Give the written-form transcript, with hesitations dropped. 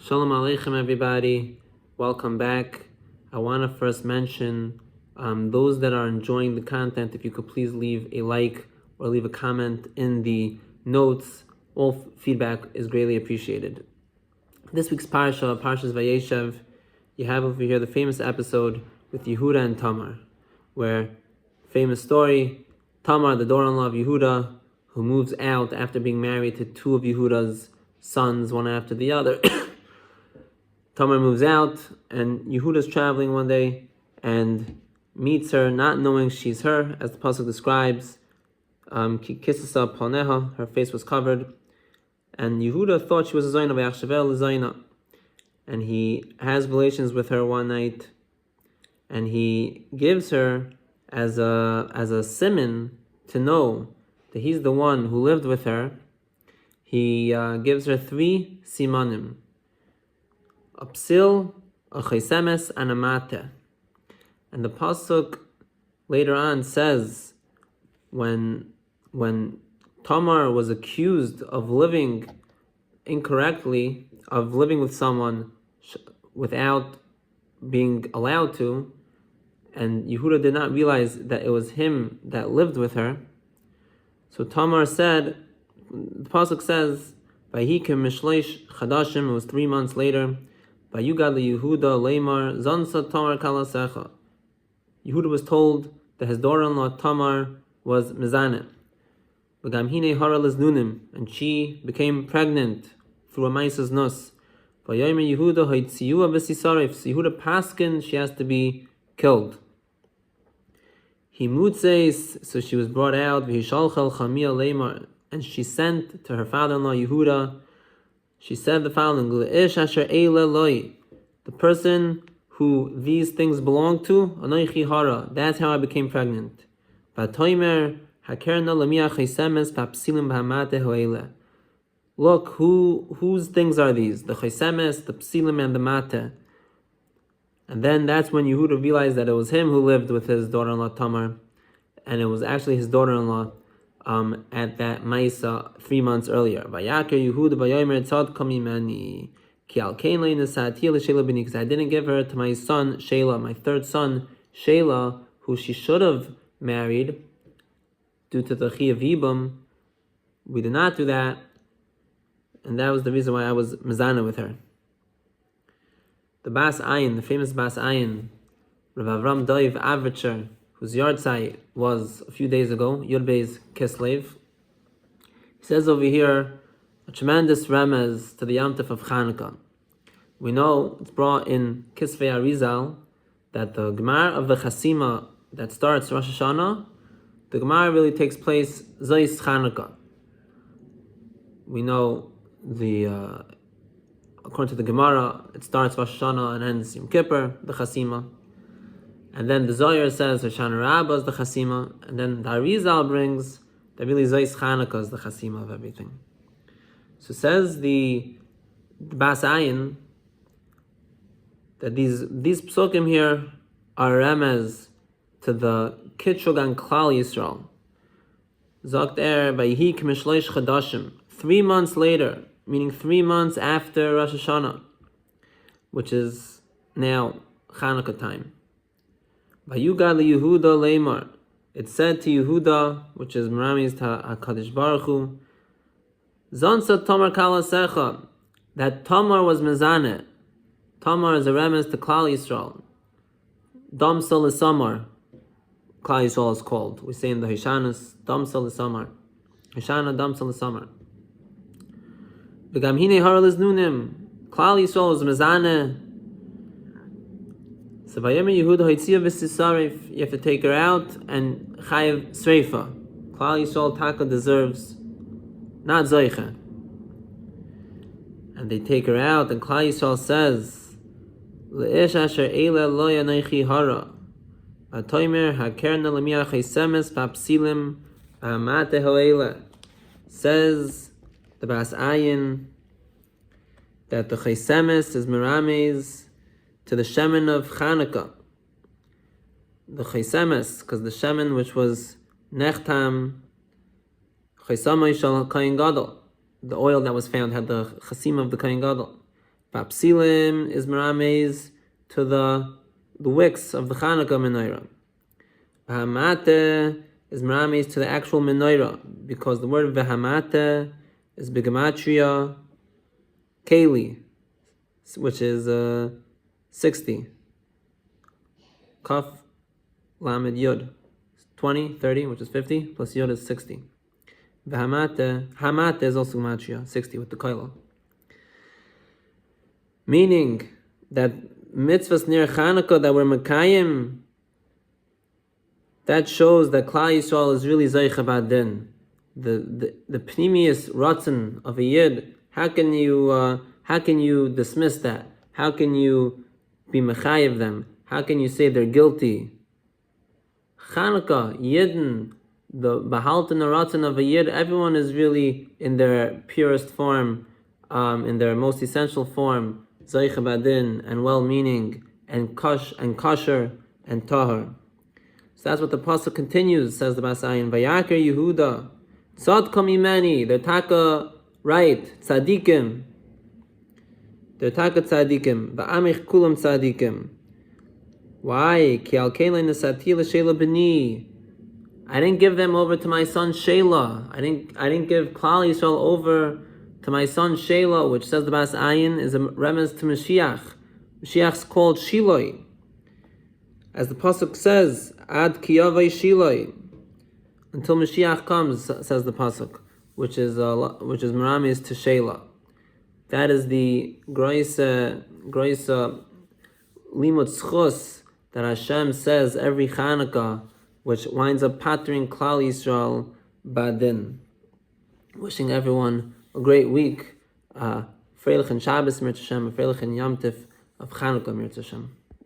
Shalom Aleichem, everybody. Welcome back. I want to first mention those that are enjoying the content, if you could please leave a like or leave a comment in the notes. All feedback is greatly appreciated. This week's Parshas Vayeishev, you have over here the famous episode with Yehuda and Tamar, where, famous story, Tamar, the daughter-in-law of Yehuda, who moves out after being married to two of Yehuda's sons, one after the other. Tamar moves out, and Yehuda's traveling one day and meets her, not knowing she's her, as the pasuk describes. Kisasa paneha, her face was covered, and Yehuda thought she was a zayna, v'yachshavel zayna, and he has relations with her one night, and he gives her as a siman to know that he's the one who lived with her. He gives her 3 simanim: a psil, a chaisemes, and a mate. And the pasuk later on says, when Tamar was accused of living incorrectly, of living with someone without being allowed to, and Yehuda did not realize that it was him that lived with her, so Tamar said, the pasuk says, "Vayikim mishleish chadashim." It was 3 months later. Vayugad Yehuda leimar zansa Tamar kalasecha. Yehuda was told that his daughter-in-law Tamar was mezaneh. V'gam hine hara leznunim, and she became pregnant through a maisa's nus. Vayomer Yehuda haitziyua b'sisarif. So Yehuda paskin, she has to be killed. He mutzeis, so she was brought out. V'hishalchel chamia leimar, and she sent to her father-in-law Yehuda. She said the following: "L'ish asher eile loi," the person who these things belong to, anoichi hara, that's how I became pregnant. V'atoimer hakerna lamia chaisemes v'apsilim b'hamate ho'ele. Look, whose things are these? The chaisemes, the psilim, and the mate. And then that's when Yehuda realized that it was him who lived with his daughter-in-law Tamar, and it was actually his daughter-in-law at that Maisa 3 months earlier. Vayaker Yehuda vayomer tzad kamimani ki al kein lein nesati l'Shela b'ni, because I didn't give her to my son Shela, my third son Shela, who she should have married due to the Chi of Yibam. We did not do that, and that was the reason why I was mezana with her. The Bas Ayin, the famous Bas Ayin, Rav Avram Doiv Avritcher, whose yahrzeit was a few days ago, Yud Beis Kislev, he says over here a tremendous remez to the Yom Tov of Chanukah. We know it's brought in Kisvei Arizal that the Gemara of the Chasima that starts Rosh Hashanah, the Gemara really takes place Zayis Chanukah. We know according to the Gemara, it starts Rosh Hashanah and ends Yom Kippur, the Chasima. And then the Zohar says Hoshana Rabbah is the Chasima, and then the Arizal brings that really Zayis Chanukah is the Chasima of everything. So says the Bas Ayin that these psukim here are remez to the Kitshug and Klal Yisrael. Zokt Vayihi k'mishleish chadashim. 3 months later, meaning 3 months after Rosh Hashanah, which is now Chanukah time. Vayugad Yehuda leimar. It said to Yehuda, which is Meramis to HaKadosh Baruch Hu, Zansa Tamar kalasecha, that Tamar was mezaneh. Tamar is a remez to Klal Yisrael. Damsa l'samar, Klal Yisrael is called. We say in the Hishanas, Damsa l'samar. Hishana Damsa l'samar. V'gam hine hara leznunim. Klal Yisrael is mezaneh. So Vayomer Yehuda haitziyah v'sisarif, you have to take her out and chayev sreifa. Klal Yisrael taka deserves not zoicha. And they take her out, and Klal Yisrael says, L'ish asher eile lo yaneichi hara, v'atoimer hakerna lemia chaisemes v'apsilim v'hamate ho'ele. Says the Bas Ayin that the chaisemes is merames to the shemen of Chanukah. The chaisemes, because the shemen which was nechtam chaisamay shal kain gadol, the oil that was found had the chasim of the kain gadol. Vapsilim is merames to the wicks of the chanuka menorah. V'hamate is merames to the actual menorah, because the word v'hamate is b'gematria keli, which is 60. Kaf lamed yud, 20, 30, which is 50, plus yud is 60. Hamate is also gematria, 60 with the koilo. Meaning that mitzvahs near Chanukah that we're Mekayim, that shows that Klal Yisrael is really Zaycha Badin. The pnimius ratzon of a Yid, how can you dismiss that? How can you be Mechayiv them? How can you say they're guilty? Chanukah, Yidden, the Bahaltan ratzon of a Yid, everyone is really in their purest form, in their most essential form, Zaycha Badin, and well-meaning, and kosher, and tahar. So that's what the pasuk continues, says the Bas Ayin, Vayakar Yehuda, Tzadka mimeni, they're taka right, tzadikim, va'amich kulam tzadikim. Why? Ki al kein nesati l'shela b'ni. I didn't give them over to my son Shela. I didn't give Klal Yisrael over to my son Shela, which says the Bas Ayin is a remez to Mashiach. Mashiach's called Shiloi. As the pasuk says, Ad kiyavai Shiloi, until Mashiach comes, says the pasuk, which is meramis to Shela. That is the groisa limut schus that Hashem says every Chanukah, which winds up pattering Klal Yisrael badin. Wishing everyone a great week. Freilich and Shabbos, Mir Hashem, Freilich and Yom Tif of Chanukah, Mir Hashem.